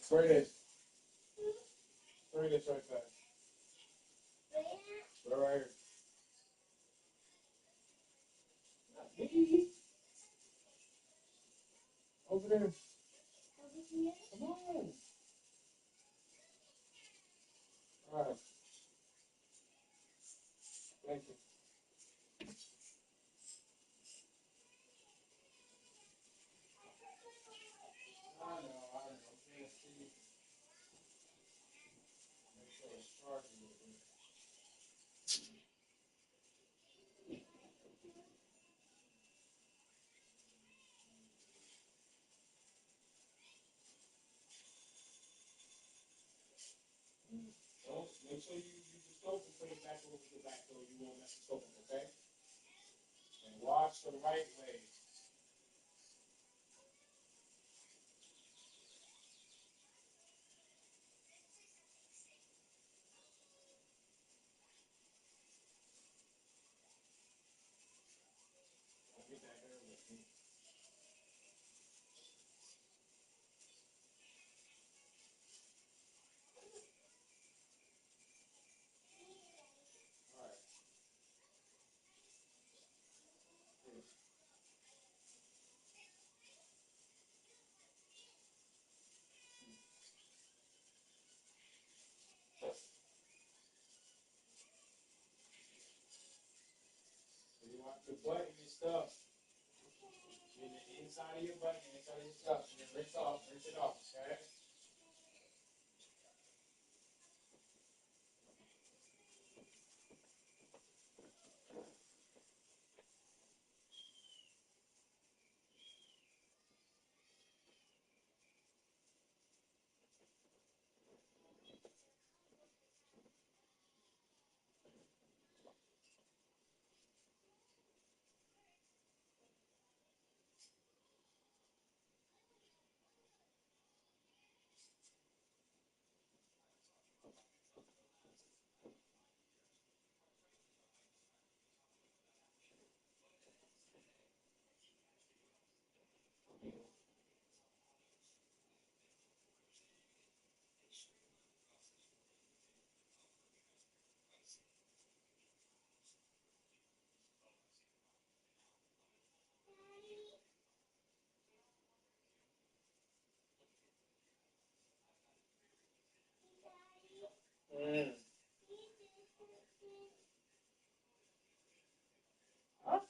Spray this. Spray this right fast. Spray right here. Not me. Over there. Come on. All right. Thank you. I know. Can't see. Make sure it's charging a little bit. So make sure you use the soap and put it back over the back so you won't mess the soap up, okay? And wash the right way. Don't get that hair with me. All right. Here. So you want the butt and your stuff. Get the inside of your butt and inside of your stuff. And then rinse it off, okay? Mm. Huh?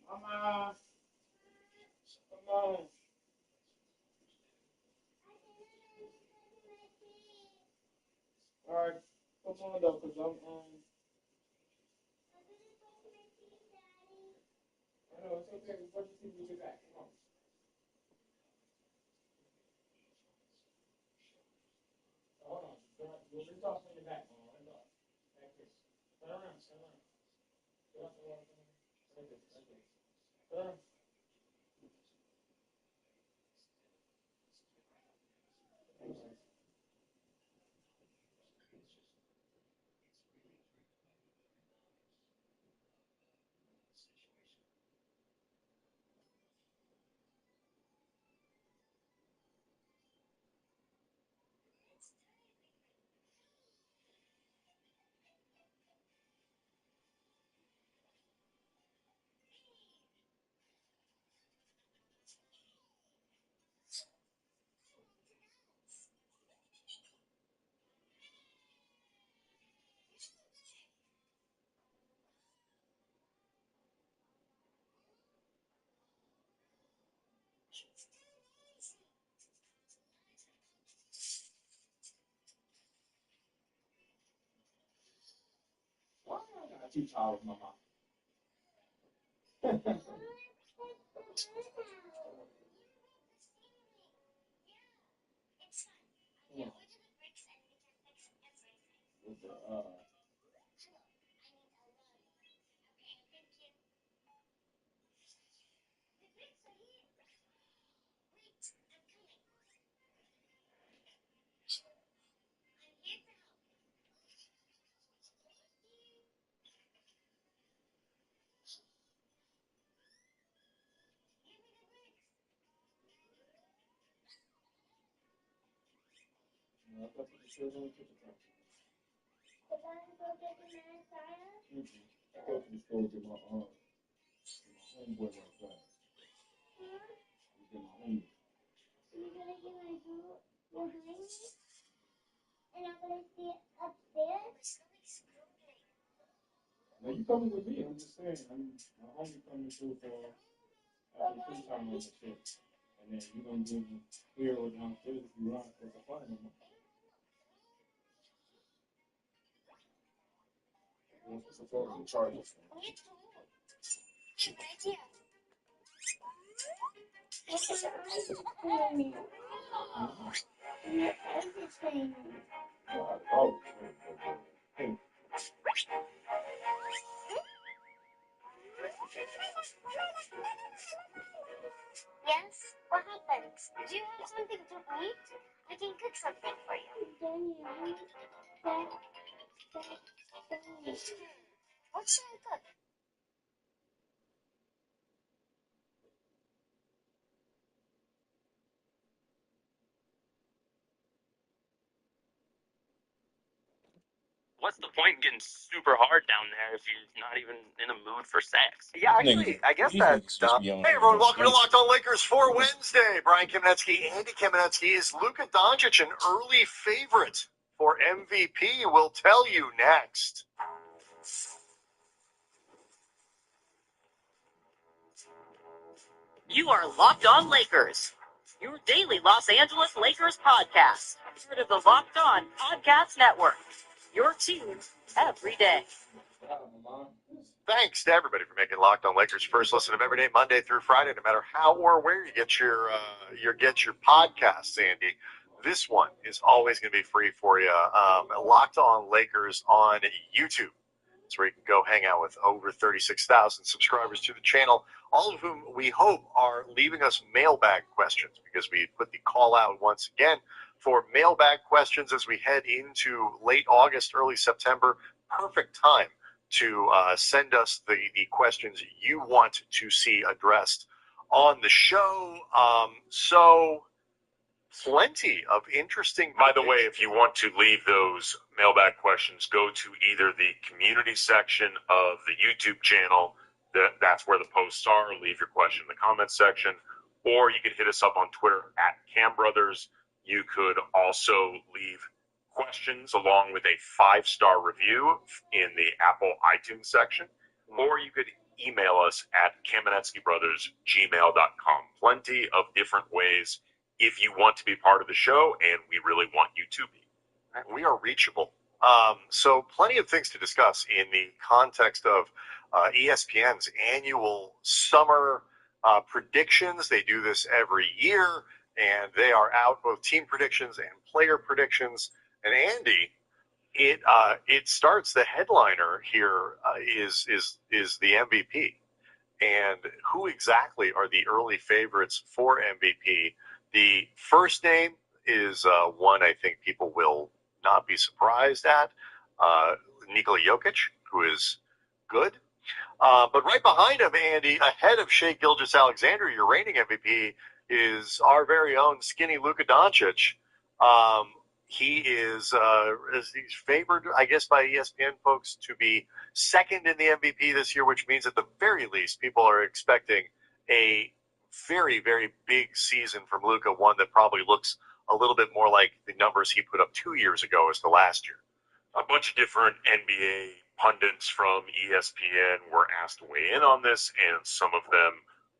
Mama, come on. All right, come on though, cause I know it's okay. What you see, we get back. Come on. Hold on. You'll be tossing in your back. Come on, let go. Back here. Turn around. Turn around. Get off the wall. Like this. Like this. Turn around. Why am I not too tired of my mom? Yeah. With the, I thought you were still going to the country. I thought you were going to get my homeboy right there. Get my homeboy. You're going to get my homeboy behind me? And I'm going to sit upstairs? No, you coming with me. I'm just saying. My homie coming through for after free time on the ship. And then you're going to give me here or downstairs if you want. That's a fun one. What's the phone and charge it? Oh, hey. Yes? What happened? Do you have something to eat? I can cook something for you. What should I cook? What's the point in getting super hard down there if you're not even in a mood for sex? Yeah, actually, I guess that's dumb. Hey, everyone, welcome to Locked On Lakers for Wednesday. Brian Kamenetsky, Andy Kamenetsky. Is Luka Doncic an early favorite for MVP? We'll tell you next. You are Locked On Lakers, your daily Los Angeles Lakers podcast. Part of the Locked On Podcast Network. Your team every day. Thanks to everybody for making Locked On Lakers first listen of every day, Monday through Friday, no matter how or where you get your podcasts, Andy. This one is always going to be free for you. Locked On Lakers on YouTube. That's where you can go hang out with over 36,000 subscribers to the channel, all of whom we hope are leaving us mailbag questions, because we put the call out once again for mailbag questions as we head into late August, early September. Perfect time to send us the questions you want to see addressed on the show. So plenty of interesting. By the way, if you want to leave those mailbag questions, go to either the community section of the YouTube channel. That's where the posts are. Leave your question in the comments section. Or you can hit us up on Twitter at CamBrothers. You could also leave questions along with a 5-star review in the Apple iTunes section. Or you could email us at KamenetskyBrothers@gmail.com. Plenty of different ways if you want to be part of the show, and we really want you to be. We are reachable. So plenty of things to discuss in the context of ESPN's annual summer predictions. They do this every year, and they are out both team predictions and player predictions. And Andy, it starts, the headliner here is the MVP. And who exactly are the early favorites for MVP? The first name is one I think people will not be surprised at. Nikola Jokic, who is good. But right behind him, Andy, ahead of Shai Gilgeous-Alexander, your reigning MVP, is our very own skinny Luka Doncic. He's favored, I guess, by ESPN folks to be second in the MVP this year, which means at the very least people are expecting a very, very big season from Luka, one that probably looks a little bit more like the numbers he put up 2 years ago as the last year. A bunch of different NBA pundits from ESPN were asked to weigh in on this, and some of them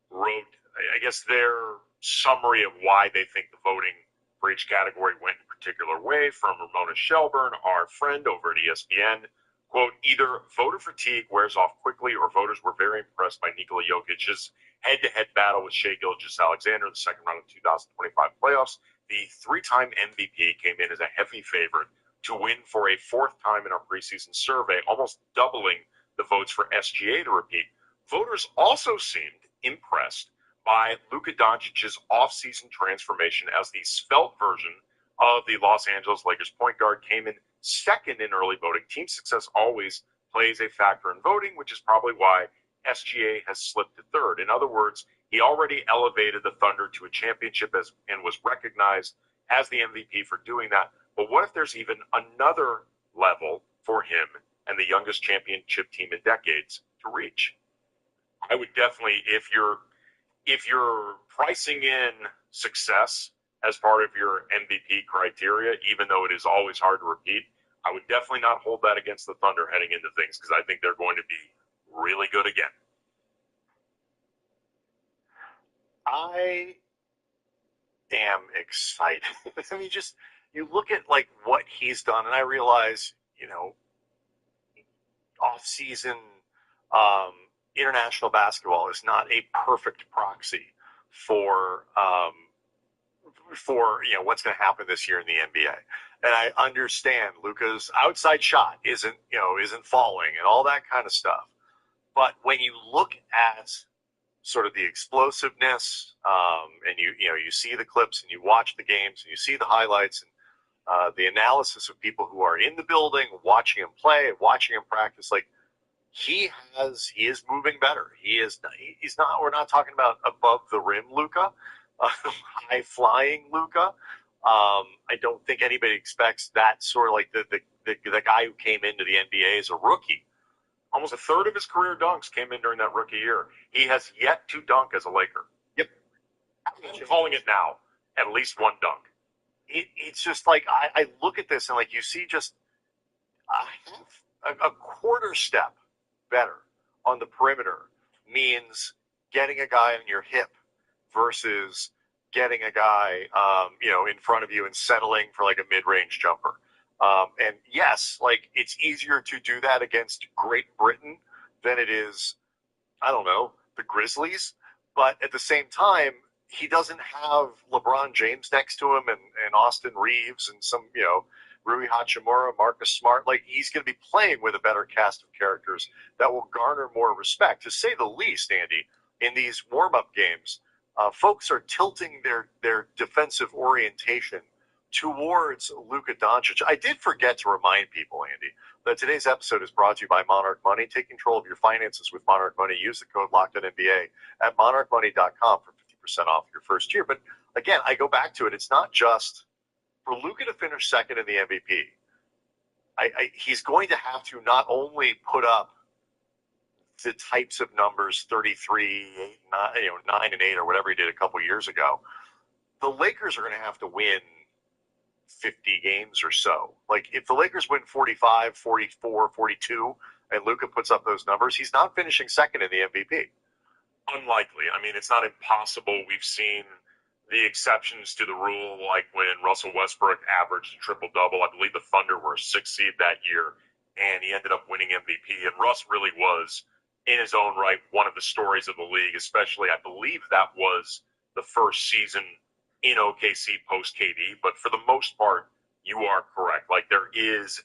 wrote, I guess their summary of why they think the voting for each category went in a particular way from Ramona Shelburne, our friend over at ESPN. Quote, either voter fatigue wears off quickly or voters were very impressed by Nikola Jokic's head-to-head battle with Shai Gilgeous-Alexander in the second round of 2025 playoffs. The three-time MVP came in as a heavy favorite to win for a fourth time in our preseason survey, almost doubling the votes for SGA to repeat. Voters also seemed impressed by Luka Doncic's offseason transformation as the svelte version of the Los Angeles Lakers point guard came in second in early voting. Team success always plays a factor in voting, which is probably why SGA has slipped to third. In other words, he already elevated the Thunder to a championship and was recognized as the MVP for doing that. But what if there's even another level for him and the youngest championship team in decades to reach? I would definitely, if you're pricing in success as part of your MVP criteria, even though it is always hard to repeat, I would definitely not hold that against the Thunder heading into things because I think they're going to be really good again. I am excited. I mean, just you look at like what he's done, and I realize, off-season international basketball is not a perfect proxy for what's going to happen this year in the NBA. And I understand Luka's outside shot isn't falling and all that kind of stuff. But when you look at sort of the explosiveness, and you see the clips and you watch the games and you see the highlights and the analysis of people who are in the building, watching him play, watching him practice, like he is moving better. He's not. We're not talking about above the rim Luka, high flying Luka. I don't think anybody expects that sort of like the guy who came into the NBA as a rookie. Almost a third of his career dunks came in during that rookie year. He has yet to dunk as a Laker. Yep. I'm calling it now. At least one dunk. It's just like I look at this and like you see just a quarter step better on the perimeter means getting a guy on your hip versus getting a guy in front of you and settling for like a mid-range jumper. And yes, like it's easier to do that against Great Britain than it is, I don't know, the Grizzlies. But at the same time, he doesn't have LeBron James next to him and Austin Reeves and some, Rui Hachimura, Marcus Smart. Like he's going to be playing with a better cast of characters that will garner more respect, to say the least, Andy. In these warm-up games, folks are tilting their defensive orientation towards Luka Doncic. I did forget to remind people, Andy, that today's episode is brought to you by Monarch Money. Take control of your finances with Monarch Money. Use the code LOCKEDONNBA at monarchmoney.com for 50% off your first year. But again, I go back to it. It's not just for Luka to finish second in the MVP. He's going to have to not only put up the types of numbers, 33, 9 and 8 or whatever he did a couple years ago. The Lakers are going to have to win 50 games or so. Like if the Lakers win 45, 44, 42, and Luka puts up those numbers, he's not finishing second in the MVP. Unlikely. I mean, it's not impossible. We've seen the exceptions to the rule, like when Russell Westbrook averaged a triple-double. I believe the Thunder were a 6th seed that year, and he ended up winning MVP. And Russ really was, in his own right, one of the stories of the league, especially I believe that was the first season in OKC post-KD. But for the most part, you are correct. Like there is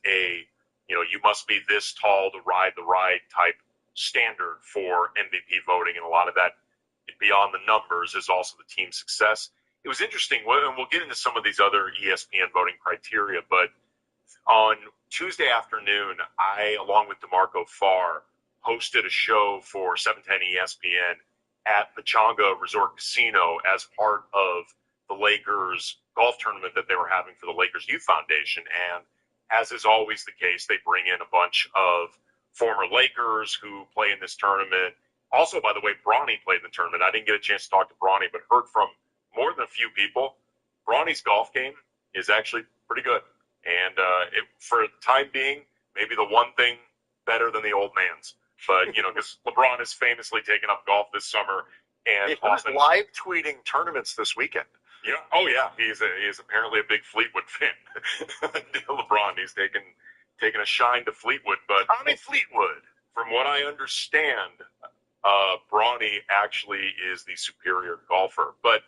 you must be this tall to ride the ride type standard for MVP voting, and a lot of that, beyond the numbers, is also the team success. It was interesting, and we'll get into some of these other ESPN voting criteria, but on Tuesday afternoon, I, along with DeMarco Farr, hosted a show for 710 ESPN at Pechanga Resort Casino as part of the Lakers golf tournament that they were having for the Lakers Youth Foundation. And as is always the case, they bring in a bunch of former Lakers who play in this tournament. Also, by the way, Bronny played in the tournament. I didn't get a chance to talk to Bronny, but heard from more than a few people. Bronny's golf game is actually pretty good. And for the time being, maybe the one thing better than the old man's. But, because LeBron has famously taken up golf this summer, And He was live tweeting tournaments this weekend. Yeah. Oh, yeah. He is apparently a big Fleetwood fan. LeBron, he's taken a shine to Fleetwood. But Tommy Fleetwood. From what I understand, Bronny actually is the superior golfer. But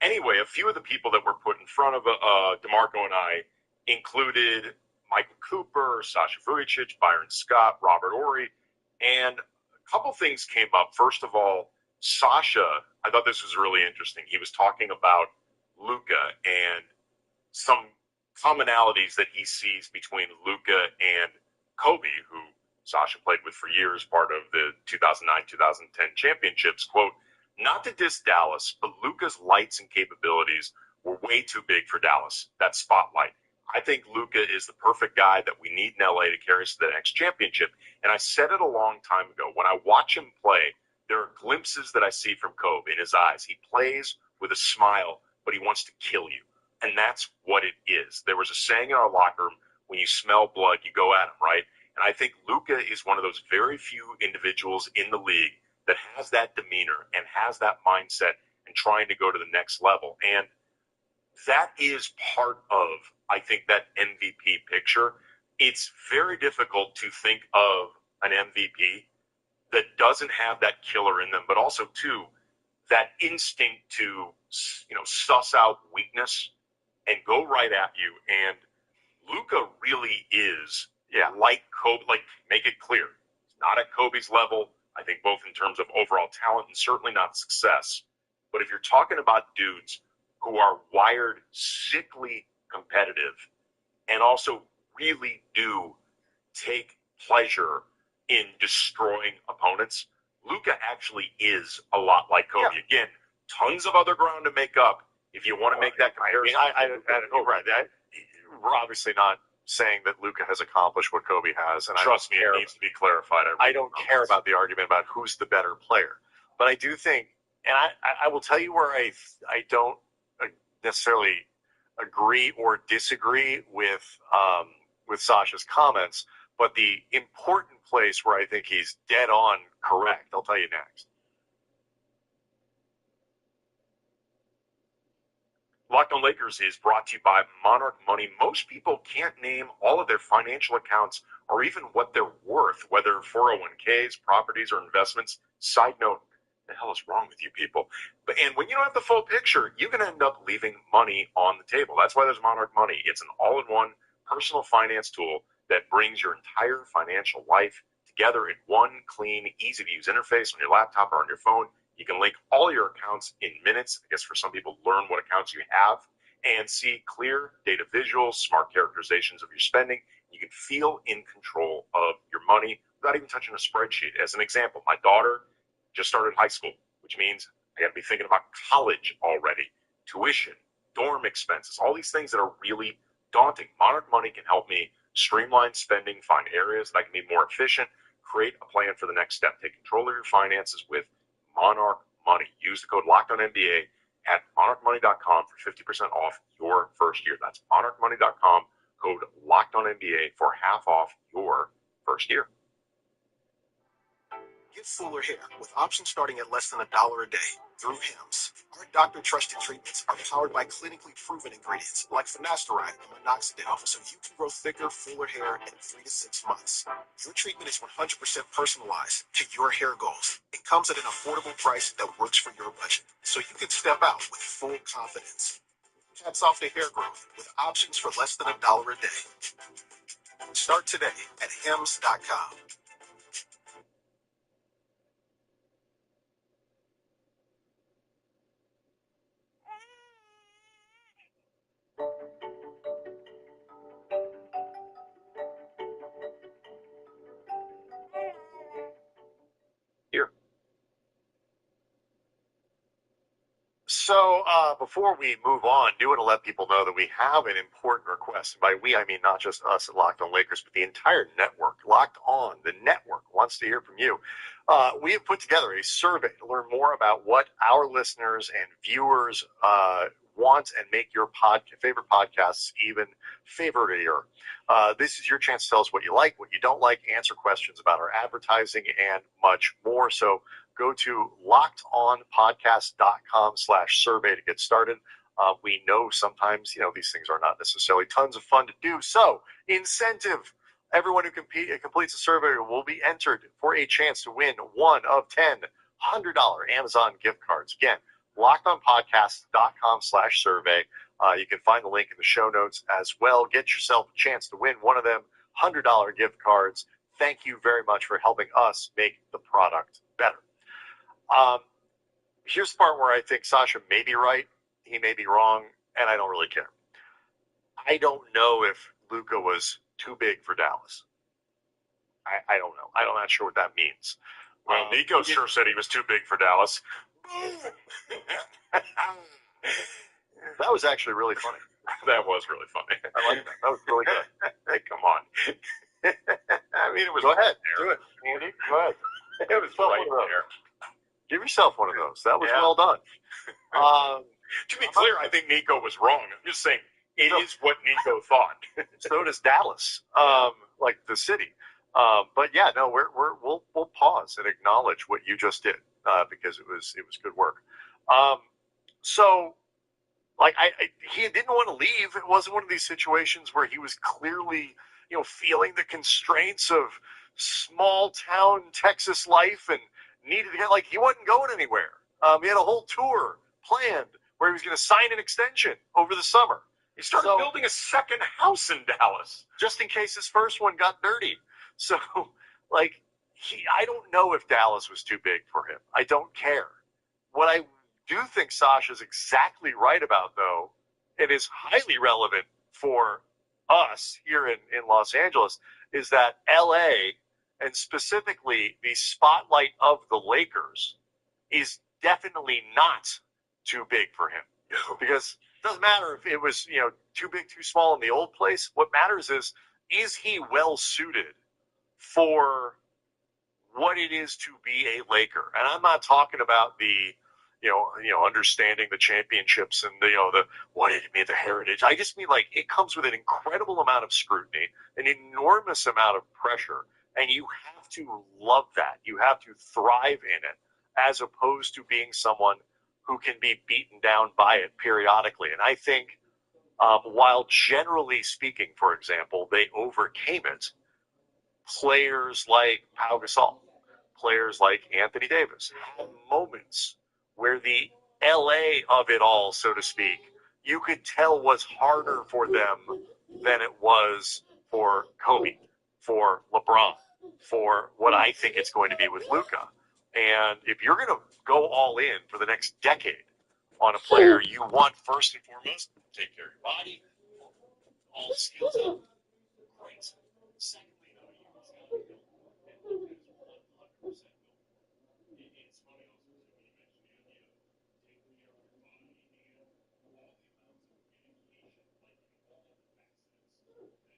anyway, a few of the people that were put in front of DeMarco and I included Michael Cooper, Sasha Vujicic, Byron Scott, Robert Ory, and a couple things came up. First of all, Sasha, I thought this was really interesting. He was talking about Luka and some commonalities that he sees between Luka and Kobe, who Sasha played with for years, part of the 2009-2010 championships. Quote, not to diss Dallas, but Luka's lights and capabilities were way too big for Dallas, that spotlight. I think Luka is the perfect guy that we need in LA to carry us to the next championship. And I said it a long time ago. When I watch him play, there are glimpses that I see from Kobe in his eyes. He plays with a smile, but he wants to kill you. And that's what it is. There was a saying in our locker room, when you smell blood, you go at him, right? And I think Luka is one of those very few individuals in the league that has that demeanor and has that mindset and trying to go to the next level. And that is part of, I think, that MVP picture. It's very difficult to think of an MVP that doesn't have that killer in them, but also, too, that instinct to, suss out weakness and go right at you. And Luka really is like Kobe. Like, make it clear, he's not at Kobe's level, I think, both in terms of overall talent and certainly not success. But if you're talking about dudes who are wired sickly competitive and also really do take pleasure in destroying opponents, Luka actually is a lot like Kobe. Yeah. Again, tons of other ground to make up if you want to make that comparison. We're obviously not saying that Luka has accomplished what Kobe has. And trust me, it needs to be clarified. I don't care about the argument about who's the better player. But I do think, and I will tell you where I don't necessarily agree or disagree with Sasha's comments, but the important place where I think he's dead on correct, I'll tell you next. Locked on Lakers is brought to you by Monarch Money. Most people can't name all of their financial accounts or even what they're worth, whether 401ks, properties, or investments. Side note, the hell is wrong with you people? And when you don't have the full picture, you can end up leaving money on the table. That's why there's Monarch Money. It's an all-in-one personal finance tool that brings your entire financial life together in one clean, easy-to-use interface on your laptop or on your phone. You can link all your accounts in minutes. I guess for some people, learn what accounts you have and see clear data visuals, smart characterizations of your spending. You can feel in control of your money without even touching a spreadsheet. As an example, my daughter just started high school, which means I got to be thinking about college already, tuition, dorm expenses, all these things that are really daunting. Monarch Money can help me streamline spending, find areas that I can be more efficient, create a plan for the next step. Take control of your finances with Monarch Money. Use the code LOCKEDONNBA at monarchmoney.com for 50% off your first year. That's monarchmoney.com, code LOCKEDONNBA for half off your first year. Get fuller hair with options starting at less than $1 a day through Hims. Our doctor-trusted treatments are powered by clinically proven ingredients like finasteride and minoxidil, so you can grow thicker, fuller hair in 3 to 6 months. Your treatment is 100% personalized to your hair goals. It comes at an affordable price that works for your budget, so you can step out with full confidence. Hats off to hair growth with options for less than $1 a day. Start today at Hims.com. Here. So before we move on, do want to let people know that we have an important request. And by we, I mean not just us at Locked On Lakers, but the entire network. Locked On, the network, wants to hear from you. We have put together a survey to learn more about what our listeners and viewers want and make your favorite podcasts even favoritier. This is your chance to tell us what you like, what you don't like, answer questions about our advertising, and much more. So go to lockedonpodcast.com/survey to get started. We know sometimes, these things are not necessarily tons of fun to do. So, incentive. Everyone who completes the survey will be entered for a chance to win one of 10 $100 Amazon gift cards. Again, lockedonpodcast.com/survey. You can find the link in the show notes as well. Get yourself a chance to win one of them $100 gift cards. Thank you very much for helping us make the product better. Here's the part where I think Sasha may be right, he may be wrong, and I don't really care. I don't know if Luka was too big for Dallas. I don't know. I'm not sure what that means. Well, Nico sure said he was too big for Dallas. That was actually really funny. That was really funny. I like that. That was really good. Hey, come on. I mean, it was. Go ahead. Do it, Andy. Go ahead. It was right there. Give yourself one of those. That was well done. To be clear, I think Nico was wrong. I'm just saying it is what Nico thought. So does Dallas, like the city. But yeah, no, we'll pause and acknowledge what you just did because it was good work. So, like, he didn't want to leave. It wasn't one of these situations where he was clearly, feeling the constraints of small town Texas life and needed to get, like, he wasn't going anywhere. He had a whole tour planned where he was going to sign an extension over the summer. He started building a second house in Dallas just in case his first one got dirty. So, like, I don't know if Dallas was too big for him. I don't care. What I do think Sasha's exactly right about, though, and is highly relevant for us here in Los Angeles, is that LA, and specifically the spotlight of the Lakers, is definitely not too big for him. Because it doesn't matter if it was, too big, too small in the old place. What matters is he well suited for what it is to be a Laker? And I'm not talking about the, understanding the championships and the what it means, the heritage. I just mean, like, it comes with an incredible amount of scrutiny, an enormous amount of pressure, and you have to love that. You have to thrive in it, as opposed to being someone who can be beaten down by it periodically. And I think, while generally speaking, for example, they overcame it, players like Pau Gasol, players like Anthony Davis, had moments where the LA of it all, so to speak, you could tell was harder for them than it was for Kobe, for LeBron, for what I think it's going to be with Luka. And if you're going to go all in for the next decade on a player, you want first and foremost to take care of your body, all the skills up. Great. Secondly, though, you must have to build. And Luka is 100% built. It's funny also when you mentioned India, taking care of your body and all the amounts of dedication, like all the facets that come with being the face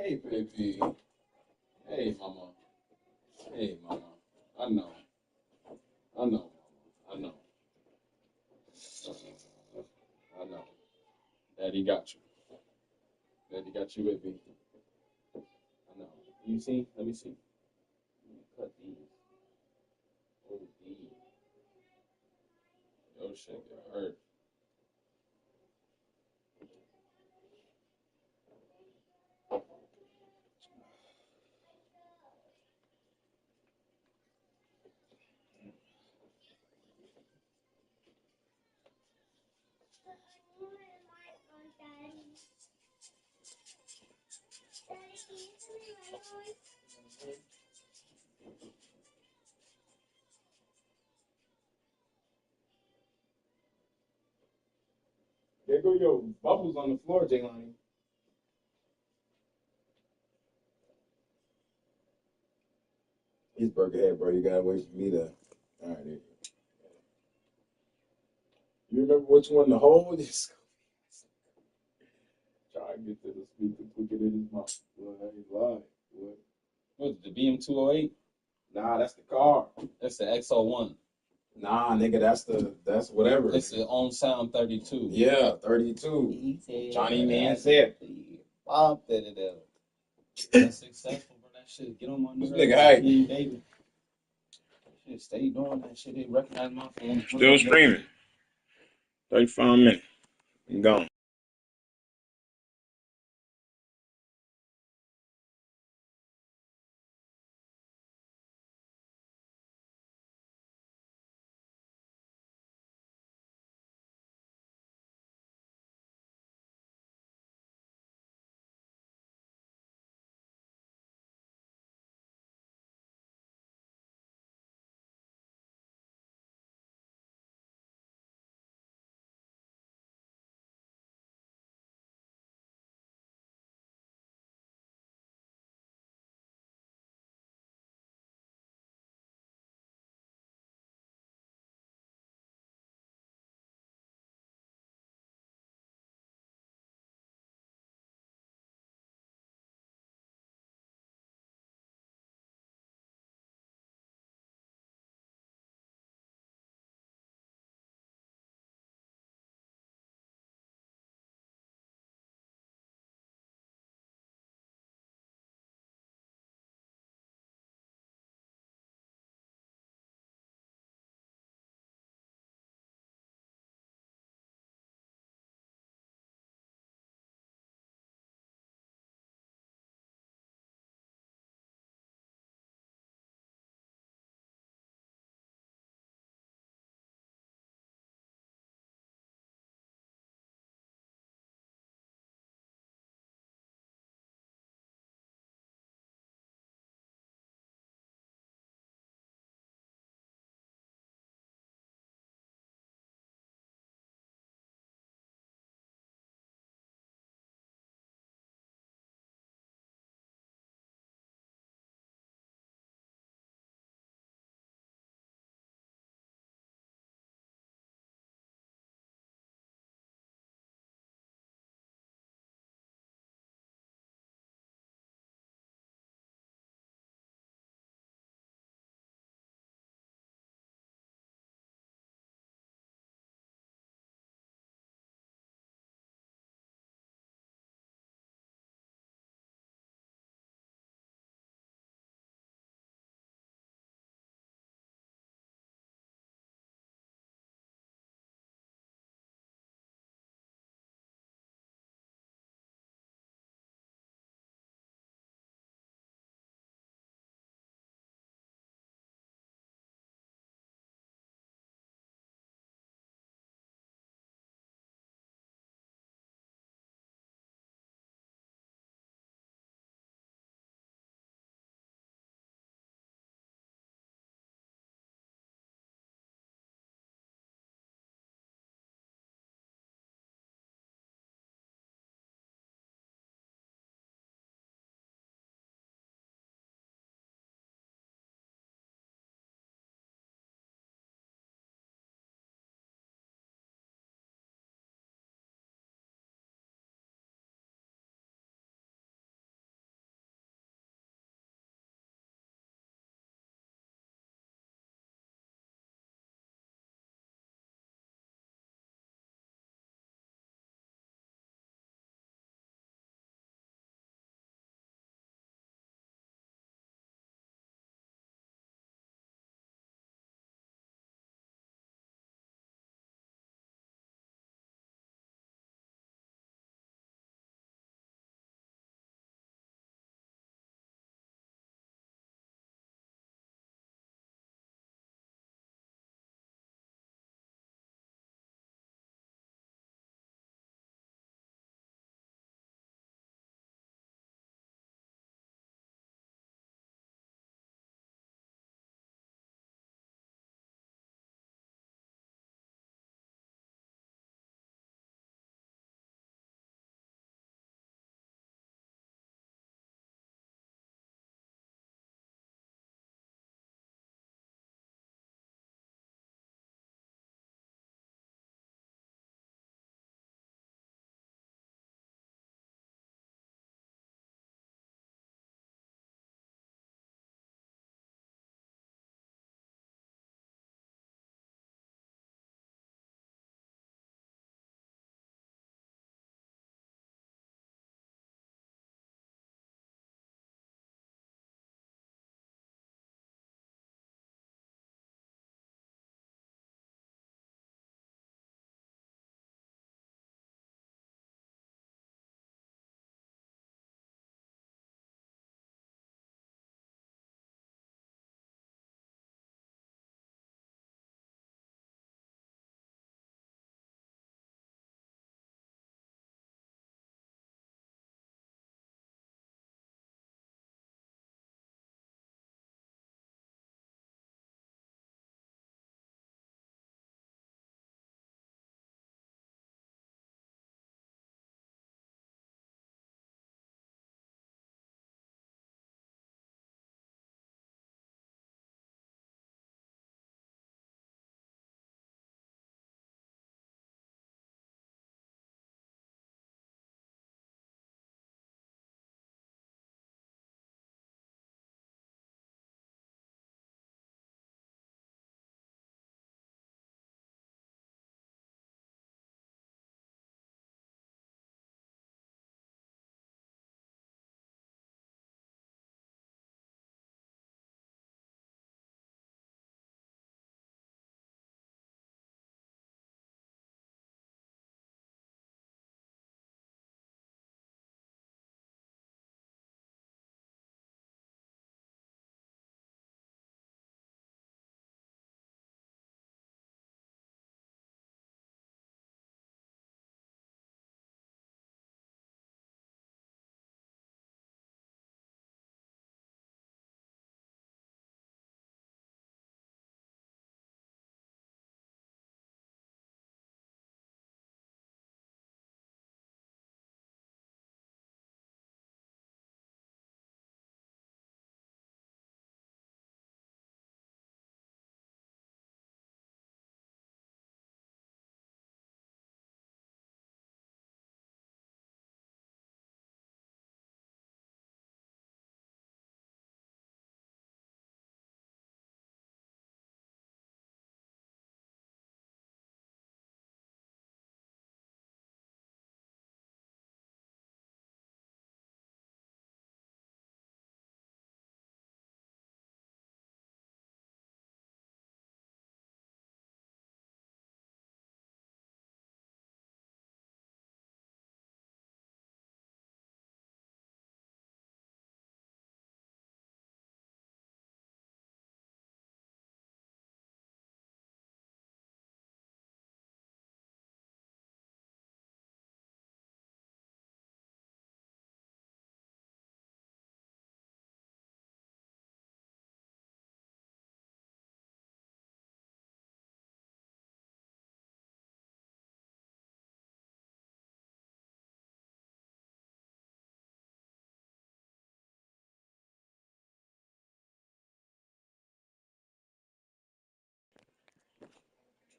Hey, baby. Hey, mama. Hey, mama. I know. I know, mama. I know. I know. Daddy got you. Daddy got you, baby. I know. You see? Let me see. Let me cut these. Oh, these. Your shit get hurt. There go your bubbles on the floor, Jaylani. He's burger head, bro. You gotta wait for me to. All right, there you go. You remember which one to hold? Try to get to the speaker quicker than his mouth. Boy, I ain't lying. Boy. What's the BM208? Nah, that's the car. That's the XO1. Nah, nigga, that's whatever. It's the On Sound 32. Yeah, 32. Johnny Man said. Bob that it out. That's successful, bro. That shit get on my nerves. This nigga hype. David. Shit, stay doing that shit. They recognize my phone. Still streaming. 35 minutes. I'm gone.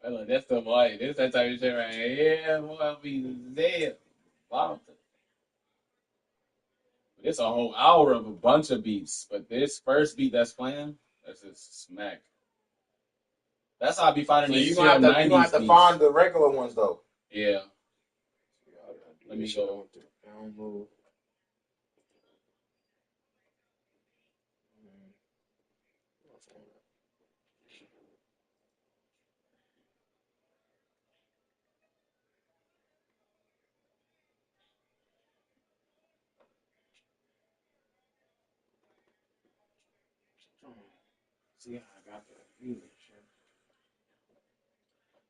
Look, that's the boy. This that type of shit right here. Yeah, boy, I'll be dead. Wow. It's a whole hour of a bunch of beats, but this first beat that's playing, that's just smack. That's how I be finding So these you gonna have to beats. find the regular ones though. Yeah. Let me go. Download. See how I got the music.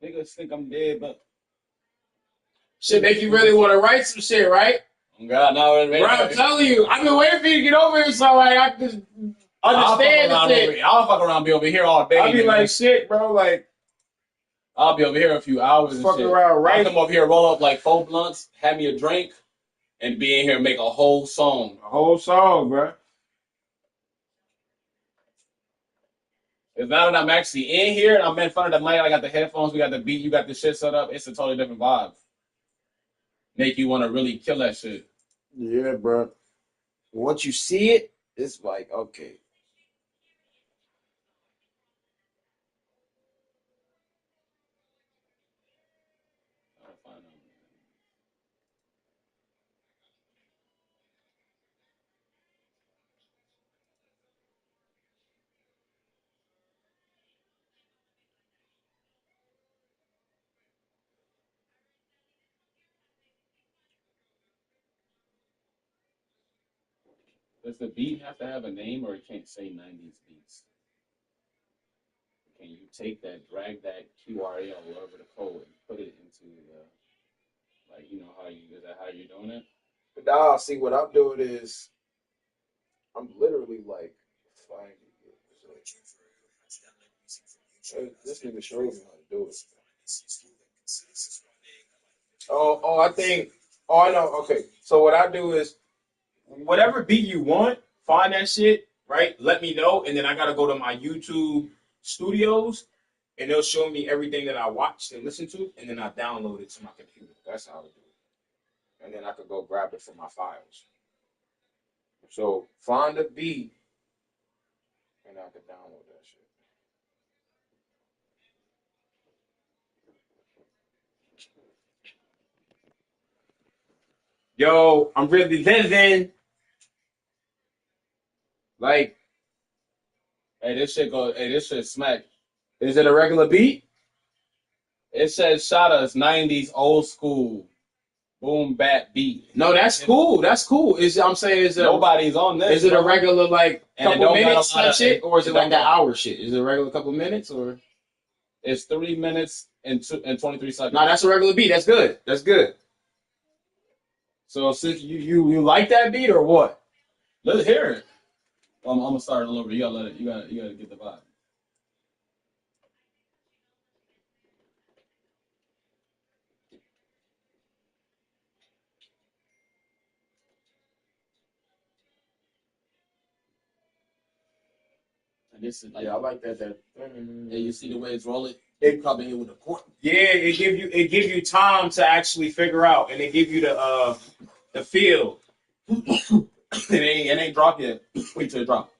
Niggas think I'm dead, but Shit make you really want to write some shit, right? oh God, no, Bro, I'm telling you, I've been waiting for you to get over here so like I can understand the shit. I'll fuck around, be over here all day. I'll be like, shit, bro, like I'll be over here a few hours and fucking shit. around, right? I'll come over here, roll up like 4 blunts, have me a drink, and be in here and make a whole song. A whole song, bro. If now that I'm actually in here and I'm in front of the mic, I got the headphones, we got the beat, you got the shit set up, it's a totally different vibe. Make you want to really kill that shit. Yeah, bro. Once you see it, it's like, okay. Does the beat have to have a name or it can't say 90s beats? Can you take that, drag that QRL over the code and put it into like, you know, is that how you're doing it? Nah, see what I'm doing is I'm literally like finding it. This nigga showed me how to do it. I know. Okay, so what I do is whatever beat you want, find that shit, right? Let me know, and then I gotta go to my YouTube studios, and they'll show me everything that I watched and listened to, and then I download it to my computer. That's how I do it, and then I could go grab it from my files. So find the beat, and I could download that shit. Yo, I'm really living. Like, Hey, this shit smack. is it a regular beat? It says Shada's 90s old school boom bap beat. No, that's cool. That's cool. I'm saying, Nobody's on this. Is it a regular like And it couple don't got minutes a lot type of- shit, or is it it like don't that got- hour shit? Is it a regular couple minutes or? It's 3 minutes and 23 seconds. No, that's a regular beat. That's good. That's good. So since you like that beat or what? Let's hear it. I'm gonna start all over. You gotta get the vibe. And this is like, I like that. yeah, you see the way it's rolling. It probably hit with a court. Yeah, it gives you time to actually figure out, and it give you the feel. it ain't dropped yet. Wait till it drop.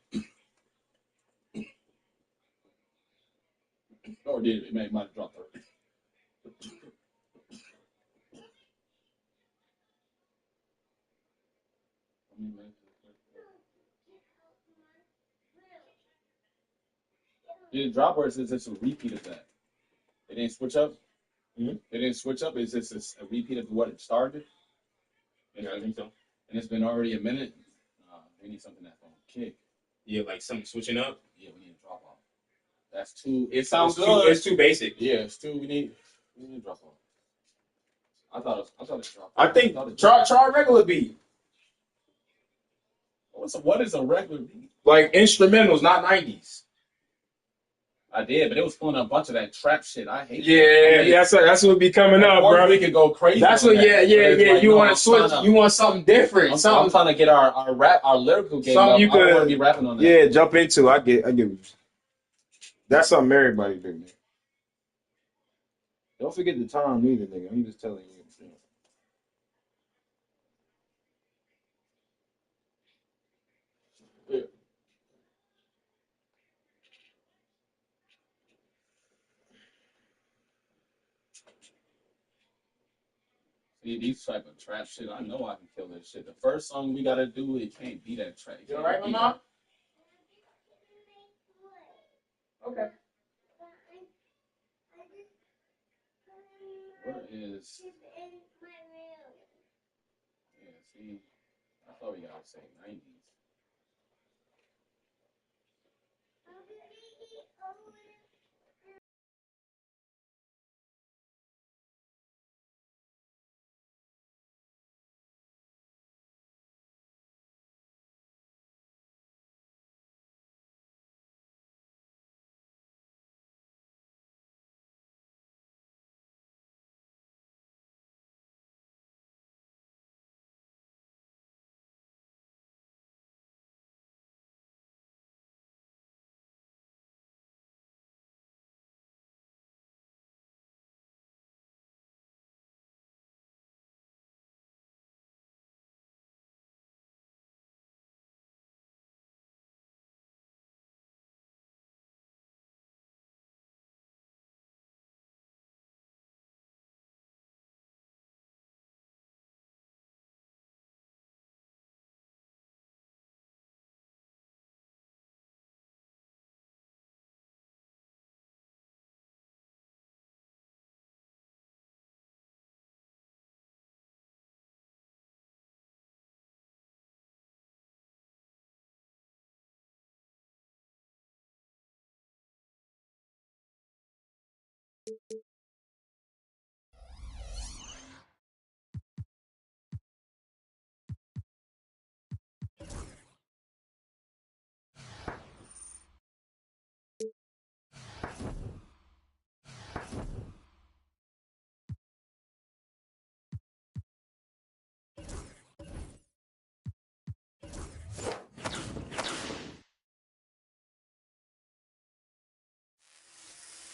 Or did it? Might have dropped already. Did it drop or is it just a repeat of that? It didn't switch up? Mm-hmm. It didn't switch up? Is this a repeat of what it started? Yeah, I think so. And it's been already a minute? We need something that's going to kick. Yeah, like something switching up. Yeah, we need a drop off. That's too. It sounds good. It's too basic. Yeah, it's too. We need a drop off. I thought it dropped. I think try a regular beat. What is a regular beat? Like instrumentals, not 90s. I did, but it was pulling a bunch of that trap shit. I hate. Yeah, that's what be coming up, bro. We could go crazy. That's what. Yeah. Like, you want to switch? You want something different? I'm trying to get our lyrical game something up. you I don't want to could be rapping on that. Yeah, jump into. I get. That's something everybody do. Don't forget the time either, nigga. I'm just telling you. Yeah. See, these type of trap shit, I know I can kill this shit. The first song we gotta do, it can't be that trap. You alright, Mama? Okay. Where is? Yeah, see, I thought we gotta say 90s.